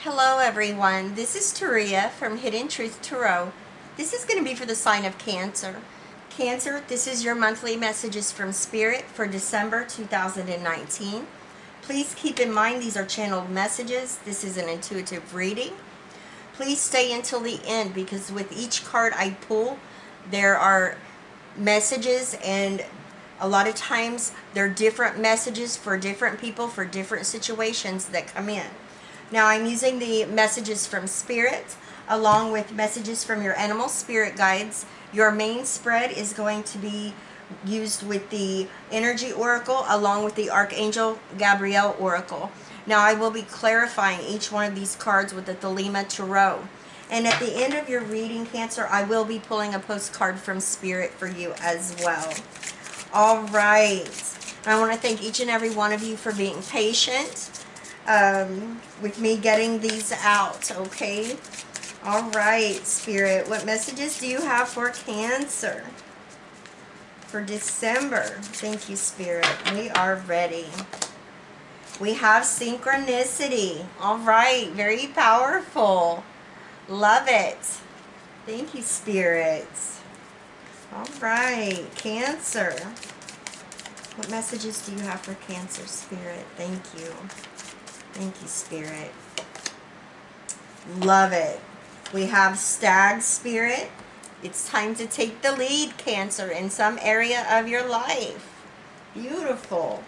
Hello everyone, this is Taria from Hidden Truth Tarot. This is going to be for the sign of Cancer. Cancer, this is your monthly messages from Spirit for December 2019. Please keep in mind these are channeled messages. This is an intuitive reading. Please stay until the end because with each card I pull, there are messages, and a lot of times they're different messages for different people for different situations that come in. Now I'm using the messages from Spirit along with messages from your animal spirit guides. Your main spread is going to be used with the Energy Oracle along with the Archangel Gabriel Oracle. Now I will be clarifying each one of these cards with the Thelema Tarot. And at the end of your reading, Cancer, I will be pulling a postcard from Spirit for you as well. All right. I want to thank each and every one of you for being patient with me getting these out, okay? All right, Spirit, what messages do you have for Cancer for December? Thank you, Spirit. We are ready. We have Synchronicity. All right, very powerful. Love it. Thank you, Spirit. All right, Cancer. What messages do you have for Cancer, Spirit? Thank you. Thank you, Spirit. Love it. We have Stag, Spirit. It's time to take the lead, Cancer, in some area of your life. Beautiful.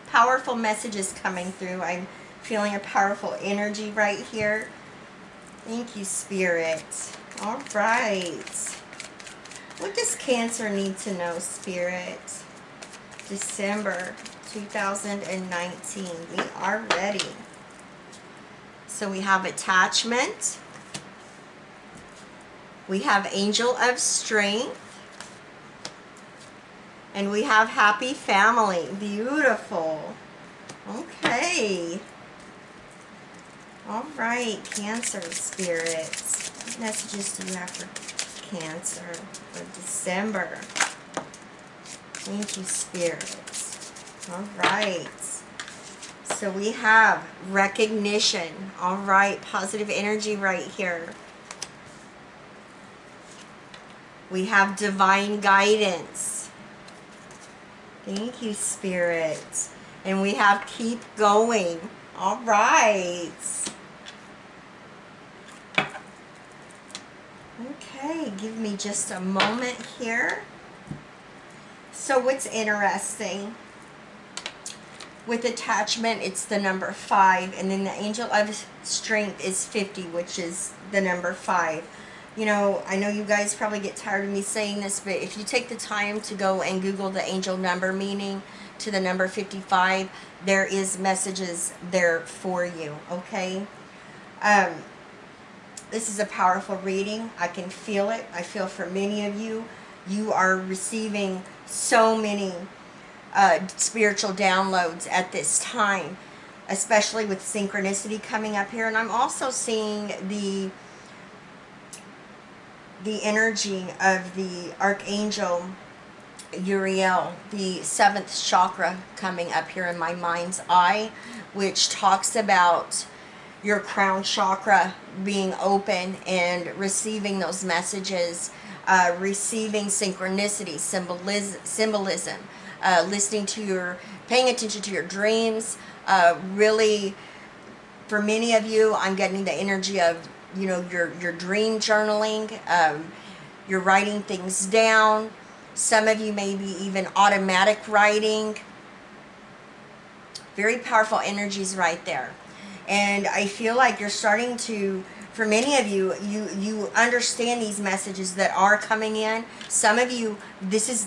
Powerful messages coming through. I'm feeling a powerful energy right here. Thank you, Spirit. All right. What does Cancer need to know, Spirit? December 2019. We are ready. So we have Attachment. We have Angel of Strength. And we have Happy Family. Beautiful. Okay. All right, Cancer, spirits. What messages do you have for Cancer for December? Thank you, spirits. All right. So we have recognition. All right, positive energy right here. We have divine guidance. Thank you, Spirit. And we have keep going. All right. Okay, give me just a moment here. So what's interesting, with attachment, it's the number 5, and then the Angel of Strength is 50, which is the number 5. You know, I know you guys probably get tired of me saying this, but if you take the time to go and Google the angel number meaning to the number 55, there is messages there for you, okay? This is a powerful reading. I can feel it. I feel for many of you, you are receiving so many spiritual downloads at this time, especially with Synchronicity coming up here. And I'm also seeing the energy of the Archangel Uriel, the 7th chakra, coming up here in my mind's eye, which talks about your crown chakra being open and receiving those messages, receiving synchronicity, symbolism, listening to your, paying attention to your dreams. Really, for many of you, I'm getting the energy of, you know, your dream journaling. You're writing things down. Some of you may be even automatic writing. Very powerful energies right there. And I feel like you're starting to, for many of you, you understand these messages that are coming in. Some of you, this is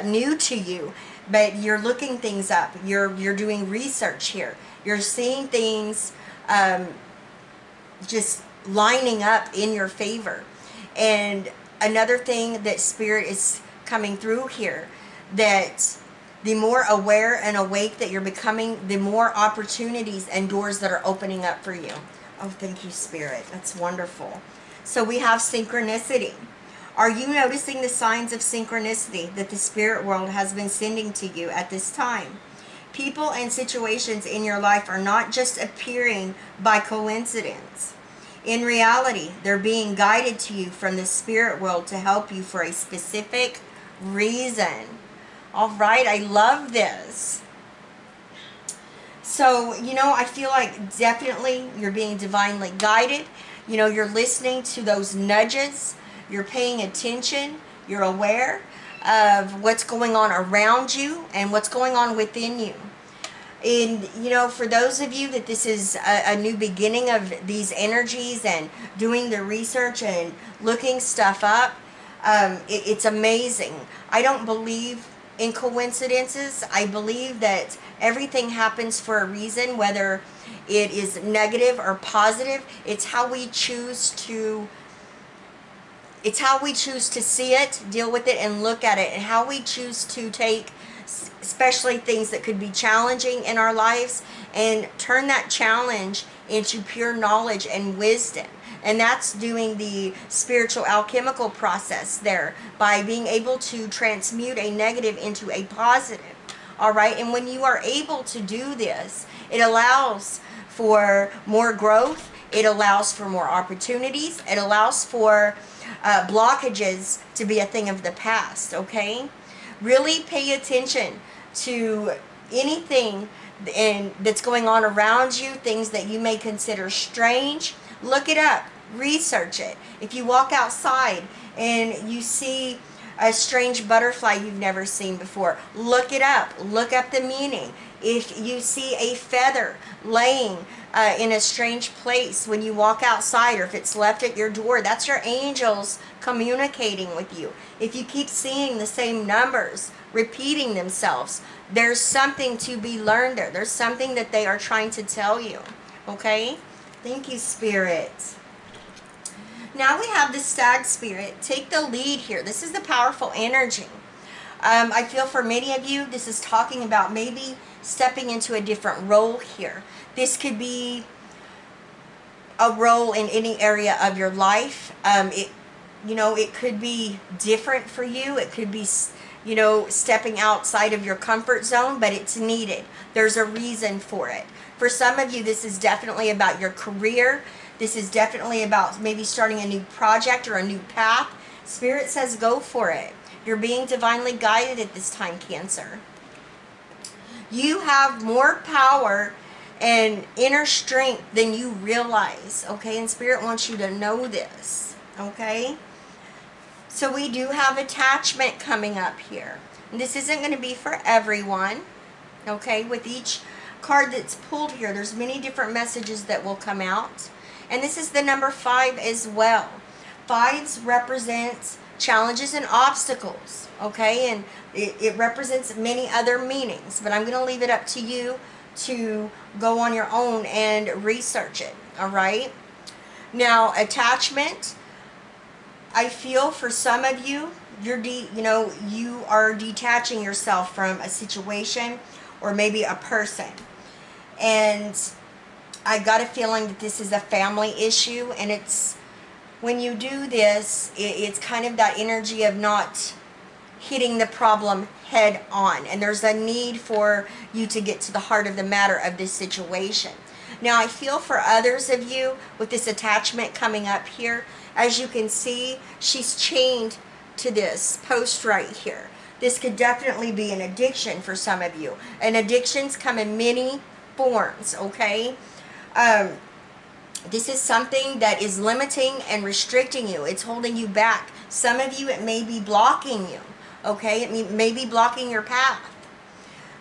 new to you, but you're looking things up. You're doing research here. You're seeing things just lining up in your favor. And another thing that Spirit is coming through here, that the more aware and awake that you're becoming, the more opportunities and doors that are opening up for you. Oh, thank you, Spirit. That's wonderful. So we have Synchronicity. Are you noticing the signs of synchronicity that the spirit world has been sending to you at this time? People and situations in your life are not just appearing by coincidence. In reality, they're being guided to you from the spirit world to help you for a specific reason. All right, I love this. So, I feel like definitely you're being divinely guided. You're listening to those nudges. You're paying attention. You're aware of what's going on around you and what's going on within you. And, for those of you that this is a new beginning of these energies and doing the research and looking stuff up, it's amazing. I don't believe in coincidences. I believe that everything happens for a reason, whether it is negative or positive. It's how we choose to see it, deal with it, and look at it, and how we choose to take especially things that could be challenging in our lives and turn that challenge into pure knowledge and wisdom. And that's doing the spiritual alchemical process there by being able to transmute a negative into a positive. All right. And when you are able to do this, it allows for more growth. It allows for more opportunities. It allows for blockages to be a thing of the past. Okay. Really pay attention to anything that's going on around you, things that you may consider strange. Look it up. Research it. If you walk outside and you see a strange butterfly you've never seen before, look it up. Look up the meaning. If you see a feather laying in a strange place when you walk outside, or if it's left at your door, that's your angels communicating with you. If you keep seeing the same numbers repeating themselves, there's something to be learned there. There's something that they are trying to tell you. Okay? Thank you, Spirit. Now we have the Stag Spirit. Take the lead here. This is the powerful energy. I feel for many of you, this is talking about maybe stepping into a different role here. This could be a role in any area of your life. It could be different for you. It could be, stepping outside of your comfort zone, but it's needed. There's a reason for it. For some of you, this is definitely about your career. This is definitely about maybe starting a new project or a new path. Spirit says go for it. You're being divinely guided at this time, Cancer. You have more power and inner strength than you realize, okay? And Spirit wants you to know this, okay? So we do have attachment coming up here. And this isn't going to be for everyone, okay? With each card that's pulled here, there's many different messages that will come out. And this is the number 5 as well. 5s represent challenges and obstacles, okay? And it represents many other meanings, but I'm going to leave it up to you to go on your own and research it, all right? Now, attachment, I feel for some of you, you are detaching yourself from a situation or maybe a person. And I got a feeling that this is a family issue, and it's when you do this, it's kind of that energy of not hitting the problem head on, and there's a need for you to get to the heart of the matter of this situation. Now, I feel for others of you with this attachment coming up here, as you can see, she's chained to this post right here. This could definitely be an addiction for some of you, and addictions come in many forms, okay? This is something that is limiting and restricting you. It's holding you back. Some of you, it may be blocking you, okay? It may be blocking your path.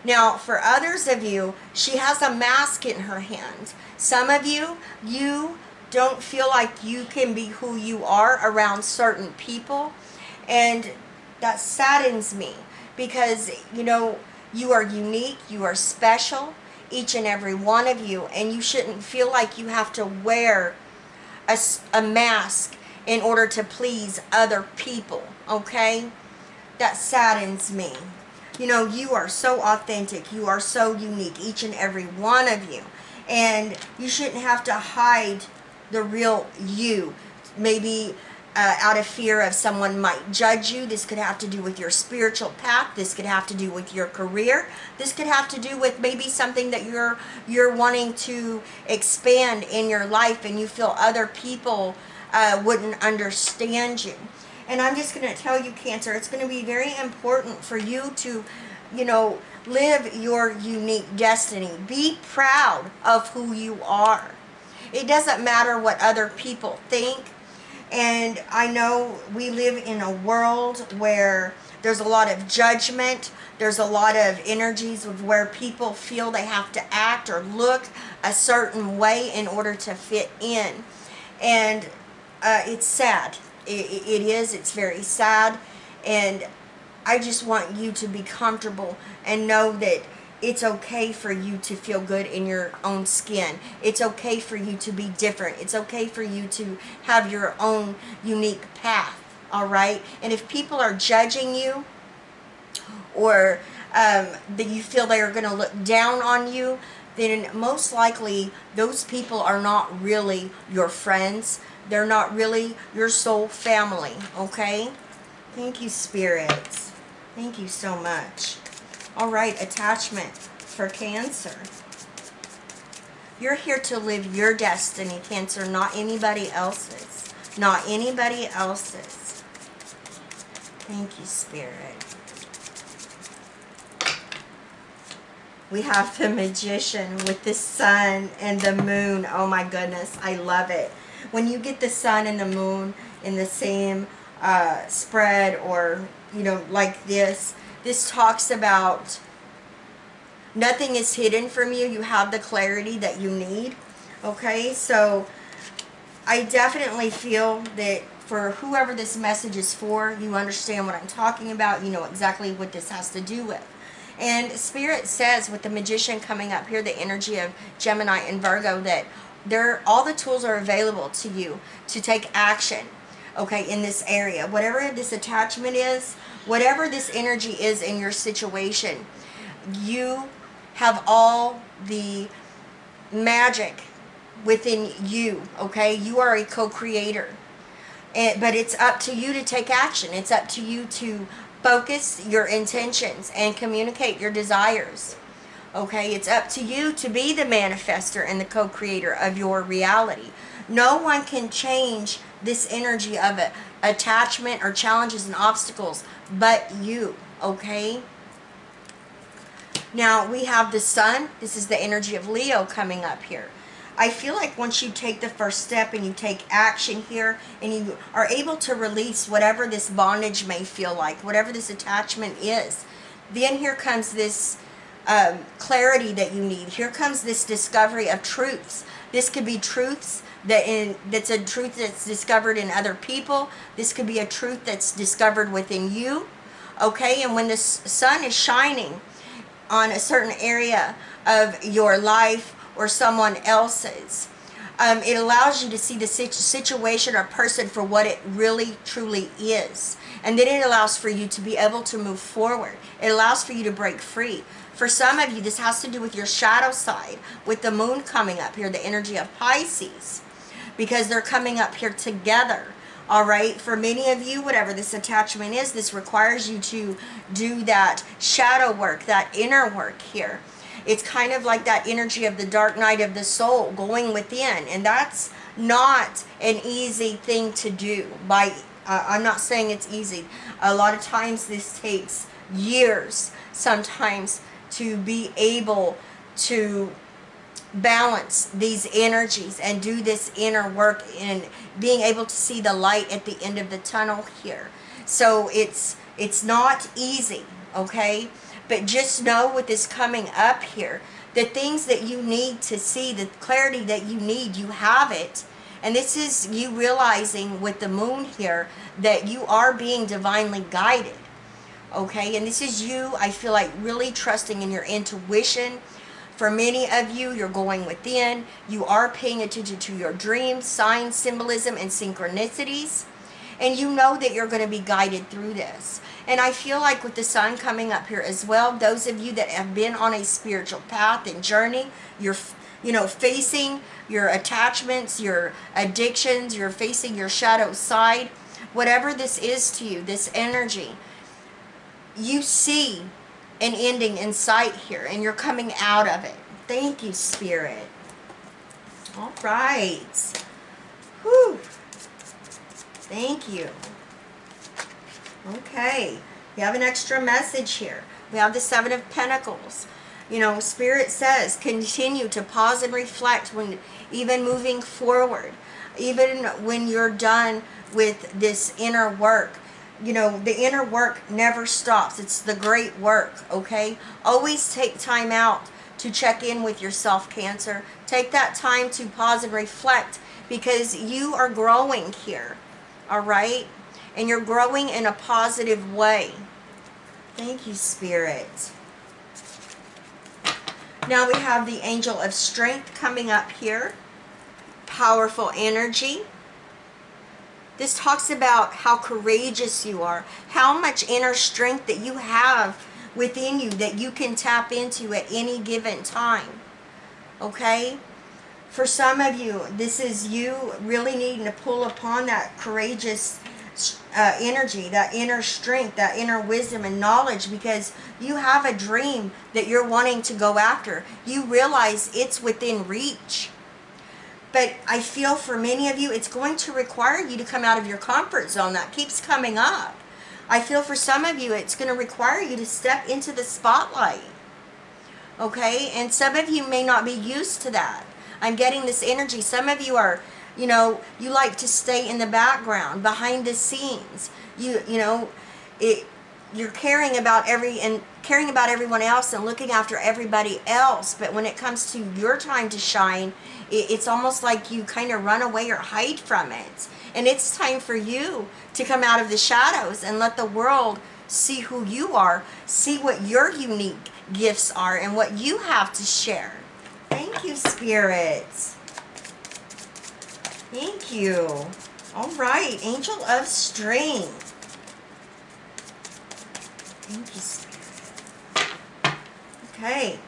Now, for others of you, she has a mask in her hand. Some of you, you don't feel like you can be who you are around certain people, and that saddens me because, you are unique, you are special, each and every one of you, and you shouldn't feel like you have to wear a mask in order to please other people, okay? That saddens me. You are so authentic, you are so unique, each and every one of you, and you shouldn't have to hide the real you. Maybe out of fear of someone might judge you. This could have to do with your spiritual path. This could have to do with your career. This could have to do with maybe something that you're wanting to expand in your life, and you feel other people wouldn't understand you. And I'm just going to tell you, Cancer, it's going to be very important for you to, live your unique destiny. Be proud of who you are. It doesn't matter what other people think. And I know we live in a world where there's a lot of judgment. There's a lot of energies of where people feel they have to act or look a certain way in order to fit in. And it's sad. It is. It's very sad. And I just want you to be comfortable and know that it's okay for you to feel good in your own skin. It's okay for you to be different. It's okay for you to have your own unique path, all right? And if people are judging you, or that you feel they are going to look down on you, then most likely those people are not really your friends. They're not really your soul family, okay? Thank you, spirits. Thank you so much. All right, attachment for Cancer. You're here to live your destiny, Cancer, not anybody else's. Not anybody else's. Thank you, Spirit. We have the Magician with the sun and the moon. Oh my goodness, I love it. When you get the sun and the moon in the same spread, or, like this talks about nothing is hidden from you. You have the clarity that you need. Okay, so I definitely feel that for whoever this message is for, you understand what I'm talking about. You know exactly what this has to do with. And Spirit says with the Magician coming up here, the energy of Gemini and Virgo, that all the tools are available to you to take action, okay, in this area. Whatever this attachment is, whatever this energy is in your situation, you have all the magic within you, okay? You are a co-creator. But it's up to you to take action. It's up to you to focus your intentions and communicate your desires. Okay, it's up to you to be the manifester and the co-creator of your reality. No one can change this energy of attachment or challenges and obstacles but you, okay? Now, we have the sun. This is the energy of Leo coming up here. I feel like once you take the first step and you take action here and you are able to release whatever this bondage may feel like, whatever this attachment is, then here comes this clarity that you need. Here comes this discovery of truths. This could be truths that's a truth that's discovered in other people. This could be a truth that's discovered within you. Okay, and when the sun is shining on a certain area of your life or someone else's, it allows you to see the situation or person for what it really truly is. And then it allows for you to be able to move forward. It allows for you to break free. For some of you, this has to do with your shadow side, with the moon coming up here, the energy of Pisces, because they're coming up here together. All right, for many of you, whatever this attachment is, this requires you to do that shadow work, that inner work here. It's kind of like that energy of the dark night of the soul going within, and that's not an easy thing to do. I'm not saying it's easy. A lot of times this takes years sometimes to be able to balance these energies and do this inner work and being able to see the light at the end of the tunnel here. So it's not easy, okay? But just know with this coming up here, the things that you need to see, the clarity that you need, you have it. And this is you realizing with the moon here that you are being divinely guided, okay? And this is you, I feel like, really trusting in your intuition. For many of you, you're going within. You are paying attention to your dreams, signs, symbolism, and synchronicities. And you know that you're going to be guided through this. And I feel like with the sun coming up here as well, those of you that have been on a spiritual path and journey, you're facing your attachments, your addictions, you're facing your shadow side. whatever this is to you, this energy, you see an ending in sight here, and you're coming out of it. Thank you, Spirit. All right. Whew. Thank you. Okay. We have an extra message here. We have the Seven of Pentacles. You know, Spirit says continue to pause and reflect when even moving forward. Even when you're done with this inner work. You know, the inner work never stops. It's the great work, okay? Always take time out to check in with yourself, Cancer. Take that time to pause and reflect, because you are growing here, all right? And you're growing in a positive way. Thank you, Spirit. Now we have the Angel of Strength coming up here. Powerful energy. This talks about how courageous you are, how much inner strength that you have within you that you can tap into at any given time. Okay? For some of you, this is you really needing to pull upon that courageous energy, that inner strength, that inner wisdom and knowledge, because you have a dream that you're wanting to go after. You realize it's within reach. But I feel for many of you, it's going to require you to come out of your comfort zone. That keeps coming up. I feel for some of you, it's going to require you to step into the spotlight. Okay? And some of you may not be used to that. I'm getting this energy. Some of you are, you know, you like to stay in the background, behind the scenes. You're caring about everyone else and looking after everybody else. But when it comes to your time to shine, it's almost like you kind of run away or hide from it. And it's time for you to come out of the shadows and let the world see who you are, see what your unique gifts are and what you have to share. Thank you, Spirit. Thank you. All right, Angel of Strength. Thank you, Spirit. Okay.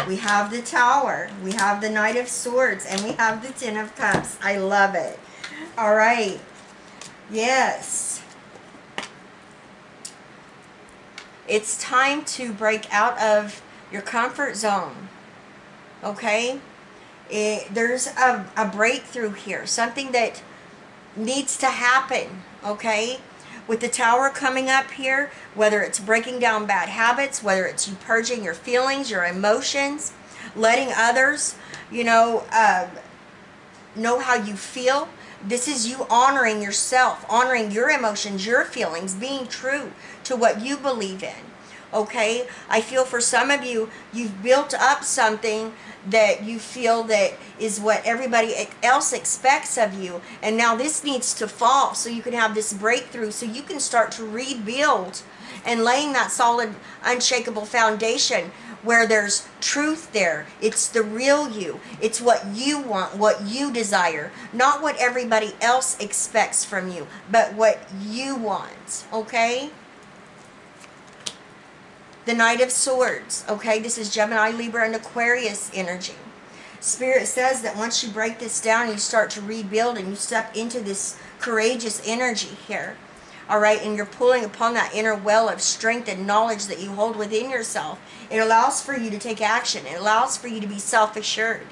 We have the Tower, we have the Knight of Swords, and we have the Ten of Cups. I love it. All right. Yes. It's time to break out of your comfort zone. Okay? There's a breakthrough here. Something that needs to happen. Okay? With the Tower coming up here, whether it's breaking down bad habits, whether it's you purging your feelings, your emotions, letting others, know how you feel. This is you honoring yourself, honoring your emotions, your feelings, being true to what you believe in. Okay? I feel for some of you, you've built up something that you feel that is what everybody else expects of you, and now this needs to fall so you can have this breakthrough, so you can start to rebuild and laying that solid, unshakable foundation where there's truth there. It's the real you. It's what you want, what you desire, not what everybody else expects from you, but what you want. Okay? The Knight of Swords, okay? This is Gemini, Libra, and Aquarius energy. Spirit says that once you break this down and you start to rebuild and you step into this courageous energy here, all right, and you're pulling upon that inner well of strength and knowledge that you hold within yourself, it allows for you to take action. It allows for you to be self-assured.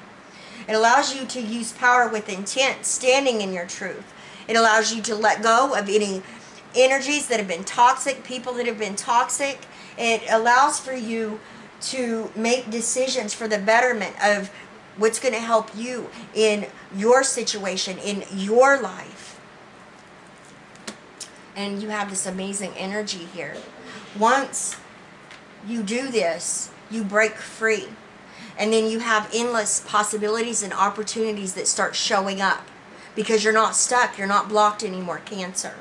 It allows you to use power with intent, standing in your truth. It allows you to let go of any energies that have been toxic, people that have been toxic. It allows for you to make decisions for the betterment of what's going to help you in your situation, in your life. And you have this amazing energy here. Once you do this, you break free. And then you have endless possibilities and opportunities that start showing up, because you're not stuck, you're not blocked anymore, Cancer.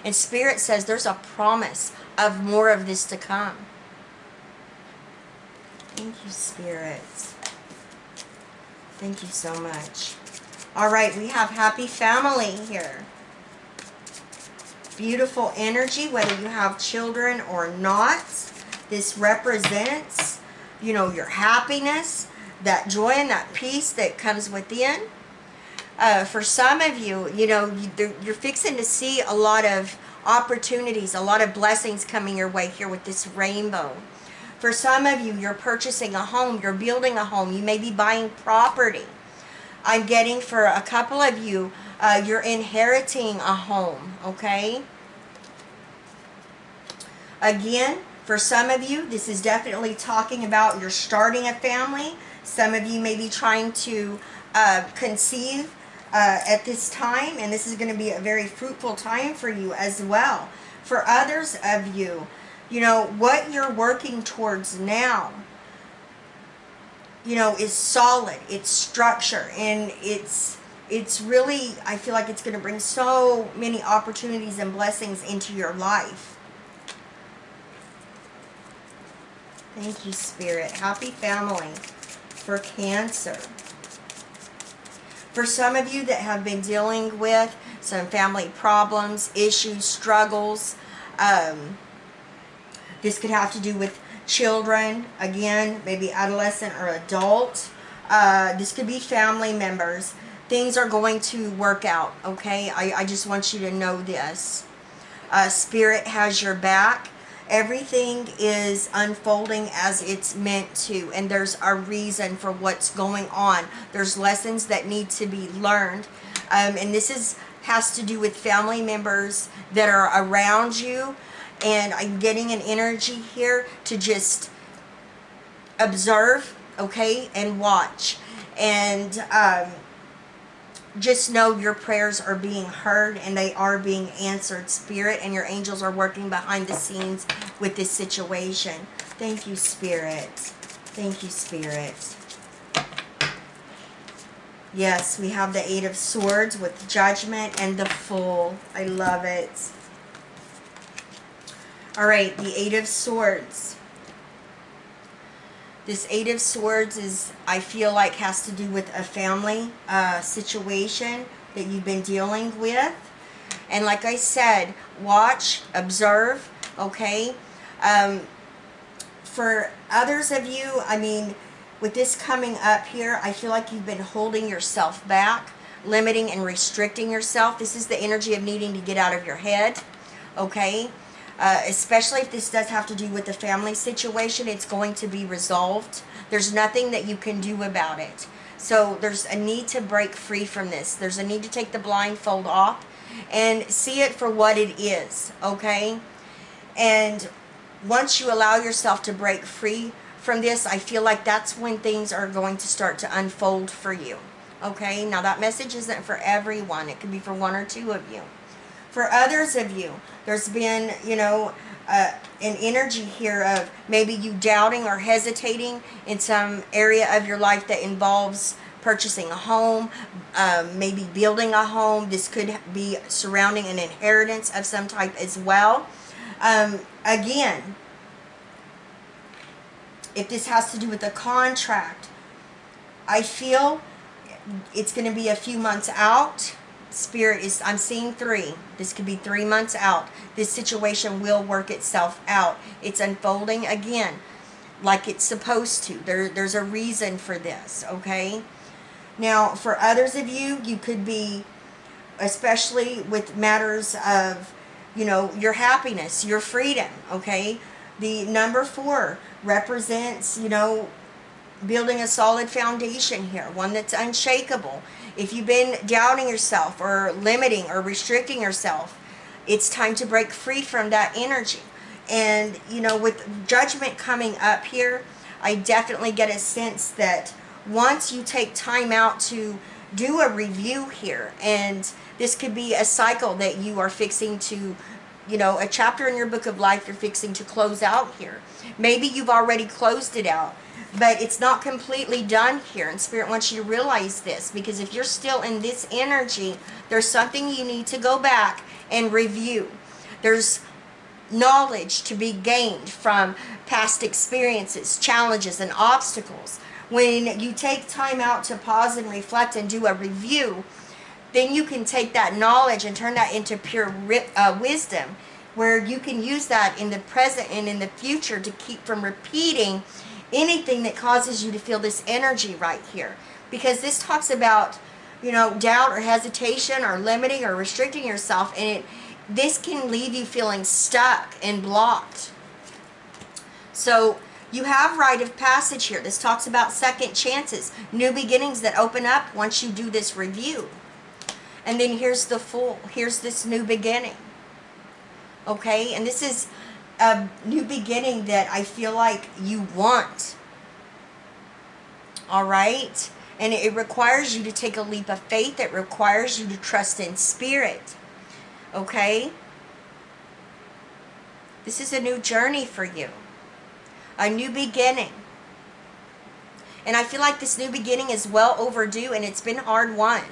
And Spirit says there's a promise of more of this to come. Thank you, Spirit. Thank you so much. All right, we have happy family here. Beautiful energy, whether you have children or not. This represents, your happiness, that joy and that peace that comes within. For some of you, you're fixing to see a lot of opportunities, a lot of blessings coming your way here with this rainbow. For some of you, you're purchasing a home, you're building a home, you may be buying property. I'm getting for a couple of you, you're inheriting a home, okay? Again, for some of you, this is definitely talking about you're starting a family. Some of you may be trying to conceive at this time, and this is going to be a very fruitful time for you as well. For others of you, what you're working towards now, is solid, it's structure, and it's really, I feel like it's going to bring so many opportunities and blessings into your life. Thank you, Spirit. Happy family for Cancer. For some of you that have been dealing with some family problems, issues, struggles, this could have to do with children, again, maybe adolescent or adult. This could be family members. Things are going to work out, okay? I just want you to know this. Spirit has your back. Everything is unfolding as it's meant to, and there's a reason for what's going on. There's lessons that need to be learned, and this has to do with family members that are around you. And I'm getting an energy here to just observe, okay, and watch, and just know your prayers are being heard and they are being answered, Spirit, and your angels are working behind the scenes with this situation. Thank you, Spirit. Thank you, Spirit. Yes, we have the Eight of Swords with Judgment and the Fool. I love it. All right, the Eight of Swords. This Eight of Swords is, I feel like, has to do with a family situation that you've been dealing with. And like I said, watch, observe, okay? For others of you, I mean, with this coming up here, I feel like you've been holding yourself back, limiting and restricting yourself. This is the energy of needing to get out of your head, okay? Especially if this does have to do with the family situation, it's going to be resolved. There's nothing that you can do about it. So there's a need to break free from this. There's a need to take the blindfold off and see it for what it is, okay? And once you allow yourself to break free from this, I feel like that's when things are going to start to unfold for you, okay? Now that message isn't for everyone. It could be for one or two of you. For others of you, there's been, an energy here of maybe you doubting or hesitating in some area of your life that involves purchasing a home, maybe building a home. This could be surrounding an inheritance of some type as well. Again, if this has to do with a contract, I feel it's going to be a few months out. Spirit is, I'm seeing 3. This could be 3 months out. This situation will work itself out. It's unfolding again like it's supposed to. There's a reason for this, okay? Now, for others of you, you could be, especially with matters of, your happiness, your freedom, okay? The number 4 represents, building a solid foundation here, one that's unshakable. If you've been doubting yourself or limiting or restricting yourself, it's time to break free from that energy. And, with Judgment coming up here, I definitely get a sense that once you take time out to do a review here, and this could be a cycle that you are fixing to, a chapter in your book of life you're fixing to close out here. Maybe you've already closed it out, but it's not completely done here, and Spirit wants you to realize this, because if you're still in this energy, there's something you need to go back and review. There's knowledge to be gained from past experiences, challenges, and obstacles. When you take time out to pause and reflect and do a review, then you can take that knowledge and turn that into pure wisdom, where you can use that in the present and in the future to keep from repeating anything that causes you to feel this energy right here. Because this talks about doubt or hesitation or limiting or restricting yourself, and this can leave you feeling stuck and blocked. So you have rite of passage here. This talks about second chances, new beginnings that open up once you do this review. And then here's the Fool. Here's this new beginning. Okay, and this is a new beginning that I feel like you want. All right, and it requires you to take a leap of faith. It requires you to trust in spirit. Okay, this is a new journey for you, a new beginning. And I feel like this new beginning is well overdue, and it's been hard won.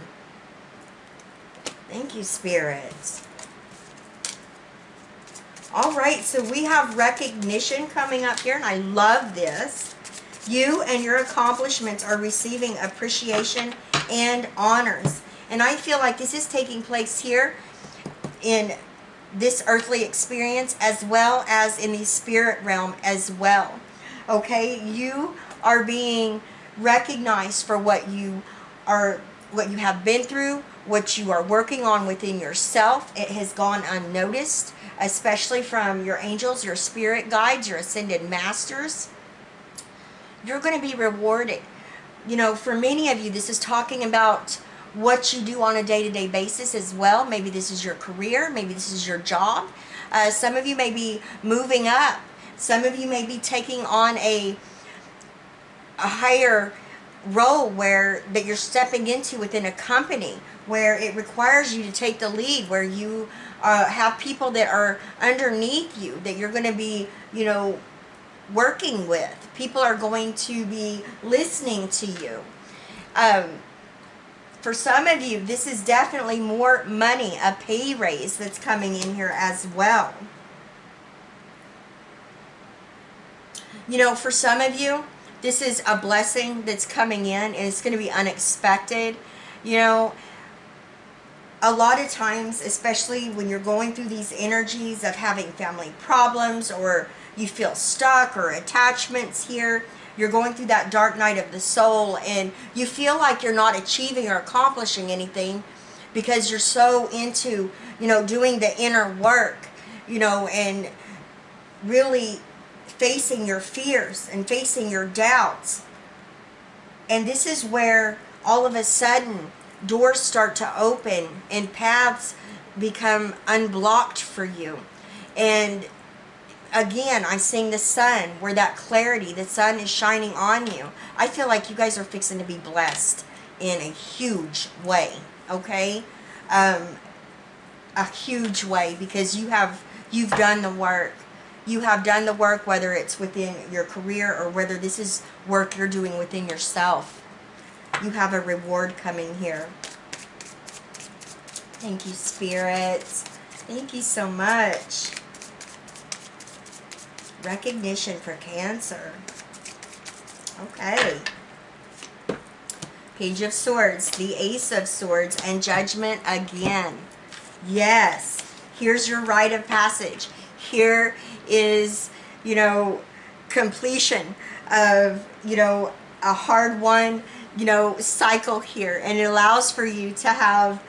Thank you, Spirit. All right, so we have recognition coming up here, and I love this. You and your accomplishments are receiving appreciation and honors. And I feel like this is taking place here in this earthly experience as well as in the spirit realm as well. Okay, you are being recognized for what you have been through, what you are working on within yourself. It has gone unnoticed, especially from your angels, your spirit guides, your ascended masters. You're going to be rewarded. For many of you, this is talking about what you do on a day-to-day basis as well. Maybe this is your career. Maybe this is your job. Some of you may be moving up. Some of you may be taking on a higher role that you're stepping into within a company where it requires you to take the lead, where you have people that are underneath you that you're going to be, working with. People are going to be listening to you. For some of you, this is definitely more money, a pay raise that's coming in here as well. For some of you, this is a blessing that's coming in, and it's going to be unexpected. A lot of times, especially when you're going through these energies of having family problems, or you feel stuck, or attachments here, you're going through that dark night of the soul, and you feel like you're not achieving or accomplishing anything because you're so into, doing the inner work, and really facing your fears and facing your doubts. And this is where all of a sudden doors start to open and paths become unblocked for you. And again, I'm seeing the sun, where that clarity, the sun is shining on you. I feel like you guys are fixing to be blessed in a huge way, okay? A huge way, because you've done the work. You have done the work, whether it's within your career or whether this is work you're doing within yourself. You have a reward coming here. Thank you, Spirit. Thank you so much. Recognition for Cancer. Okay. Page of Swords, the Ace of Swords, and Judgment again. Yes. Here's your rite of passage. Here is, completion of, a hard won, cycle here. And it allows for you to have,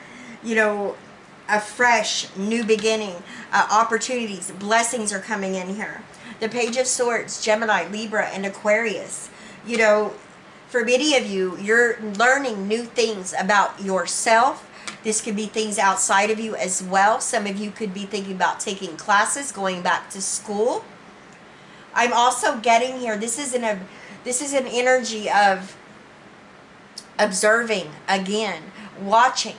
a fresh new beginning. Opportunities, blessings are coming in here. The Page of Swords, Gemini, Libra, and Aquarius. For many of you, you're learning new things about yourself. This could be things outside of you as well. Some of you could be thinking about taking classes, going back to school. I'm also getting here, this is an energy of observing again, watching,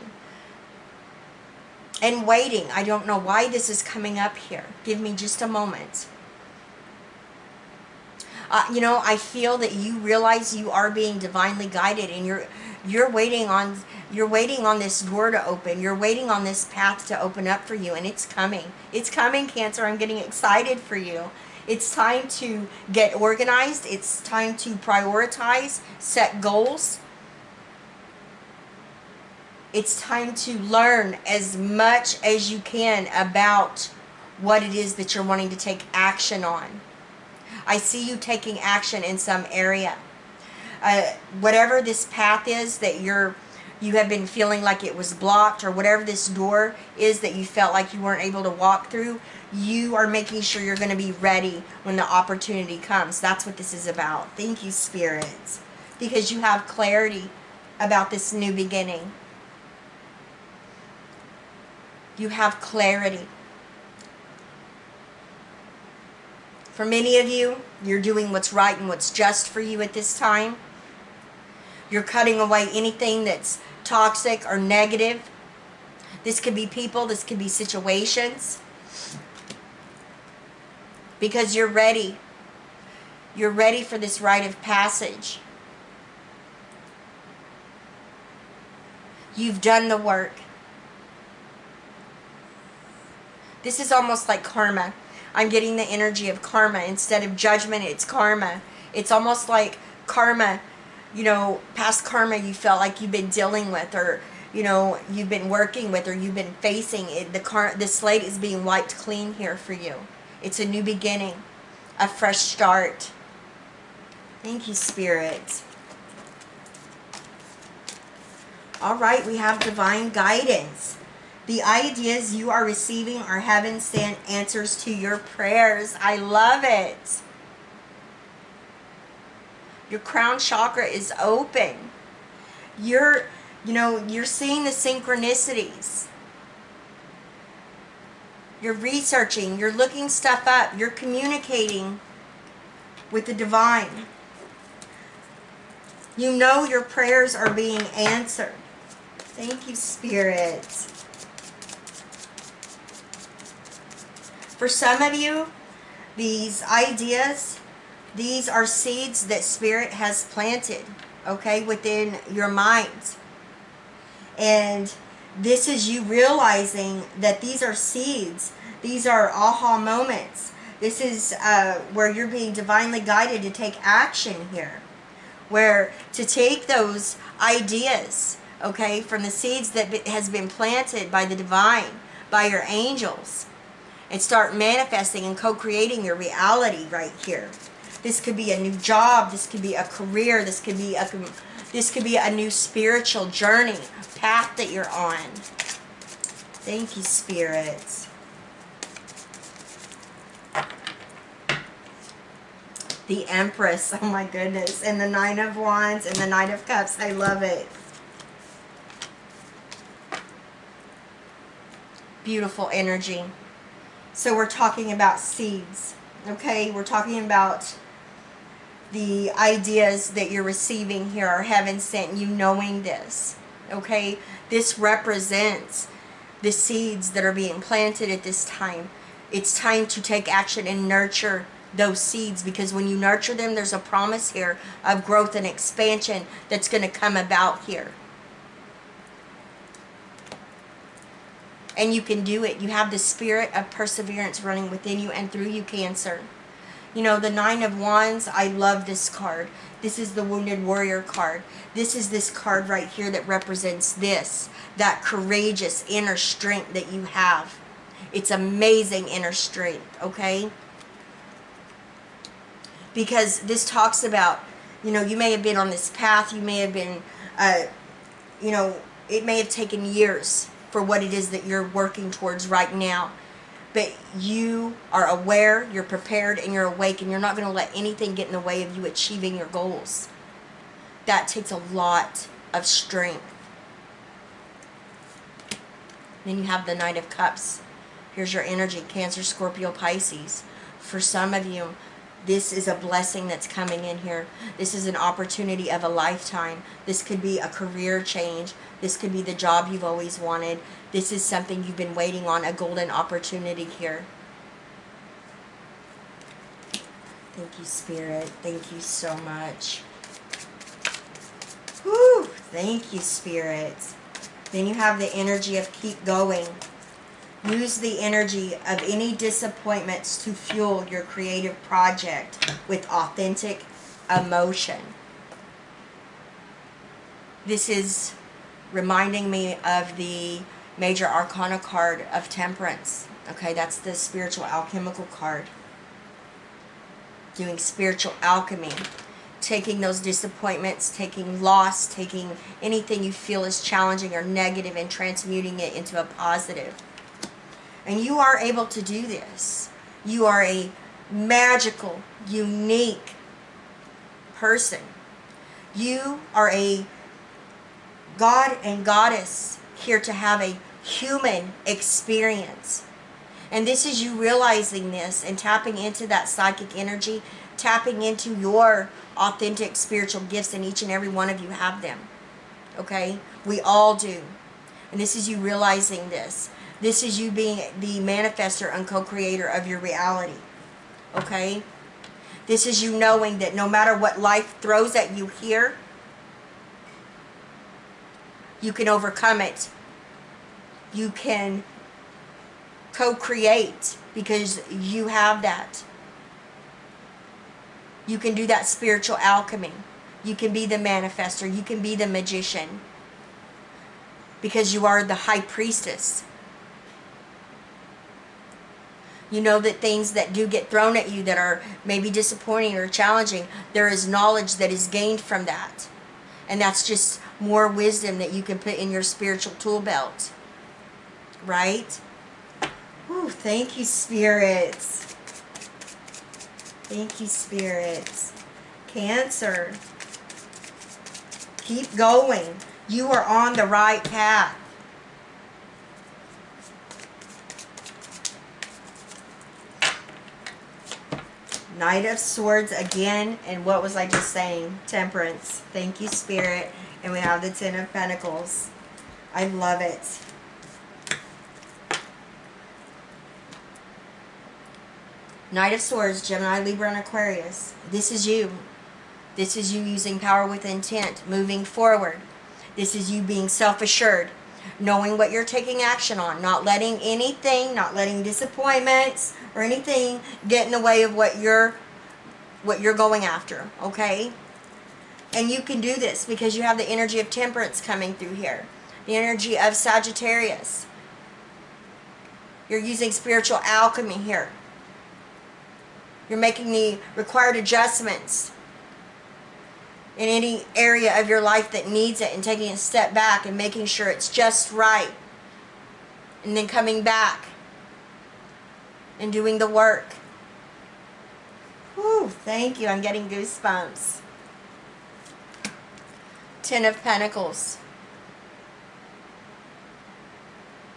and waiting. I don't know why this is coming up here. Give me just a moment. I feel that you realize you are being divinely guided, and you're waiting on this door to open. You're waiting on this path to open up for you, and it's coming. It's coming, Cancer. I'm getting excited for you. It's time to get organized. It's time to prioritize, set goals. It's time to learn as much as you can about what it is that you're wanting to take action on. I see you taking action in some area. Whatever this path is that you're you have been feeling like it was blocked, or whatever this door is that you felt like you weren't able to walk through, you are making sure you're going to be ready when the opportunity comes. That's what this is about. Thank you, Spirit. Because you have clarity about this new beginning. You have clarity. For many of you, you're doing what's right and what's just for you at this time. You're cutting away anything that's toxic or negative. This could be people, this could be situations. Because you're ready. You're ready for this rite of passage. You've done the work. This is almost like karma. I'm getting the energy of karma. Instead of judgment, it's karma. It's almost like karma, you know, past karma you felt like you've been dealing with, or, you know, you've been working with, or you've been facing it. The slate is being wiped clean here for you. It's a new beginning, a fresh start. Thank you, Spirit. All right, we have divine guidance. The ideas you are receiving are heaven-sent answers to your prayers. I love it. Your crown chakra is open. You're seeing the synchronicities. You're researching, you're looking stuff up, you're communicating with the divine. You know your prayers are being answered. Thank you, Spirit. For some of you, these ideas, these are seeds that Spirit has planted, okay, within your mind. And this is you realizing that these are seeds. These are aha moments. This is where you're being divinely guided to take action here. Where to take those ideas, okay, from the seeds that has been planted by the divine, by your angels, and start manifesting and co-creating your reality right here. This could be a new job. This could be a career. This could be a new spiritual journey, path that you're on. Thank you, Spirit. The Empress. Oh my goodness. And the Nine of Wands and the Knight of Cups. I love it. Beautiful energy. So we're talking about seeds. Okay? We're talking about the ideas that you're receiving here are heaven sent, you knowing this. Okay? This represents the seeds that are being planted at this time. It's time to take action and nurture those seeds, because when you nurture them, there's a promise here of growth and expansion that's going to come about here. And you can do it. You have the spirit of perseverance running within you and through you, Cancer. You know, the Nine of Wands, I love this card. This is the Wounded Warrior card. This is this card right here that represents this, that courageous inner strength that you have. It's amazing inner strength, okay? Because this talks about, you know, you may have been on this path. You may have been, you know, it may have taken years for what it is that you're working towards right now. But you are aware, you're prepared, and you're awake, and you're not going to let anything get in the way of you achieving your goals. That takes a lot of strength. Then you have the Knight of Cups. Here's your energy, Cancer, Scorpio, Pisces. For some of you, this is a blessing that's coming in here. This is an opportunity of a lifetime. This could be a career change. This could be the job you've always wanted. This is something you've been waiting on, a golden opportunity here. Thank you, Spirit. Thank you so much. Whew. Thank you, Spirit. Then you have the energy of keep going. Use the energy of any disappointments to fuel your creative project with authentic emotion. This is reminding me of the Major Arcana card of Temperance. Okay, that's the spiritual alchemical card. Doing spiritual alchemy taking those disappointments, taking loss, taking anything you feel is challenging or negative and transmuting it into a positive. And you are able to do this. You are a magical, unique person. You are a God and goddess here to have a human experience. And this is you realizing this and tapping into that psychic energy, tapping into your authentic spiritual gifts, and each and every one of you have them. Okay? We all do. And this is you realizing this. This is you being the manifester and co-creator of your reality. Okay? This is you knowing that no matter what life throws at you here, you can overcome it. You can co-create because you have that. You can do that spiritual alchemy. You can be the manifester. You can be the magician. Because you are the high priestess. You know that things that do get thrown at you that are maybe disappointing or challenging, there is knowledge that is gained from that. And that's just more wisdom that you can put in your spiritual tool belt. Right? Ooh, thank you, spirits. Thank you, spirits. Cancer. Keep going. You are on the right path. Knight of Swords again. And what was I just saying? Temperance. Thank you, Spirit. And we have the Ten of Pentacles. I love it. Knight of Swords, Gemini, Libra, and Aquarius. This is you. This is you using power with intent, moving forward. This is you being self-assured, knowing what you're taking action on, not letting anything, not letting disappointments or anything get in the way of what you're going after, okay? And you can do this because you have the energy of Temperance coming through here. The energy of Sagittarius. You're using spiritual alchemy here. You're making the required adjustments in any area of your life that needs it and taking a step back and making sure it's just right. And then coming back and doing the work. Whew, thank you. I'm getting goosebumps. Ten of Pentacles.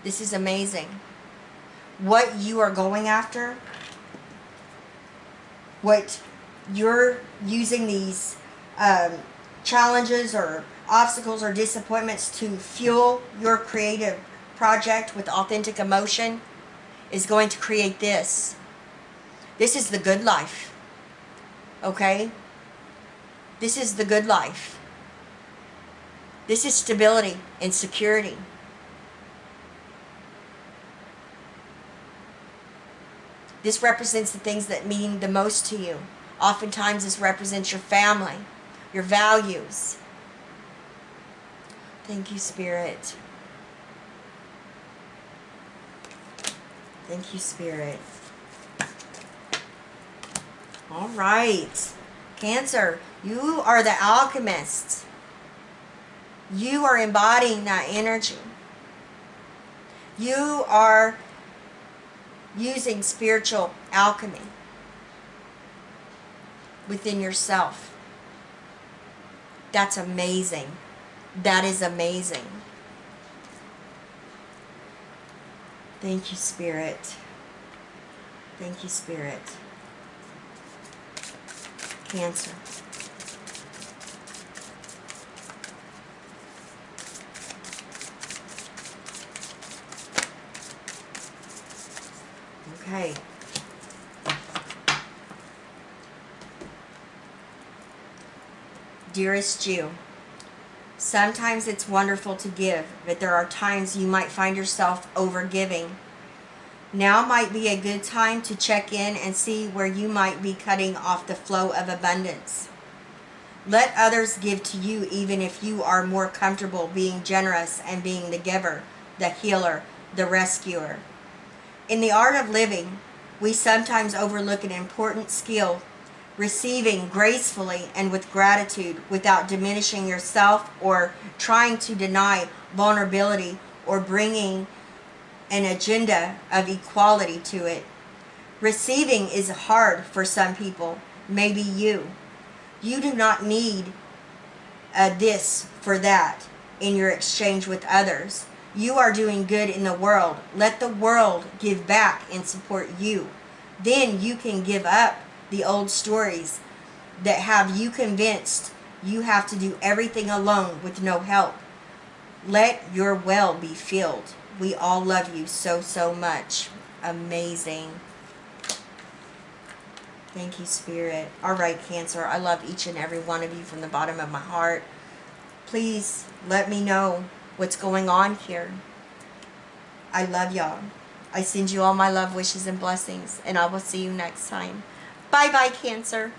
This is amazing. What you are going after, what you're using these challenges or obstacles or disappointments to fuel your creative project with authentic emotion is going to create this. This is the good life. Okay? This is the good life. This is stability and security. This represents the things that mean the most to you. Oftentimes this represents your family, your values. Thank you, Spirit. Thank you, Spirit. All right. Cancer, you are the alchemist. You are embodying that energy. You are using spiritual alchemy within yourself. That's amazing. That is amazing. Thank you, Spirit. Thank you, Spirit. Cancer. Okay. Dearest you, sometimes it's wonderful to give, but there are times you might find yourself overgiving. Now might be a good time to check in and see where you might be cutting off the flow of abundance. Let others give to you even if you are more comfortable being generous and being the giver, the healer, the rescuer. In the art of living, we sometimes overlook an important skill receiving gracefully and with gratitude without diminishing yourself or trying to deny vulnerability or bringing an agenda of equality to it. Receiving is hard for some people, maybe you. You do not need this for that in your exchange with others. You are doing good in the world. Let the world give back and support you. Then you can give up the old stories that have you convinced you have to do everything alone with no help. Let your well be filled. We all love you so, so much. Amazing. Thank you, Spirit. All right, Cancer. I love each and every one of you from the bottom of my heart. Please let me know what's going on here. I love y'all. I send you all my love, wishes, and blessings, and I will see you next time. Bye-bye, Cancer.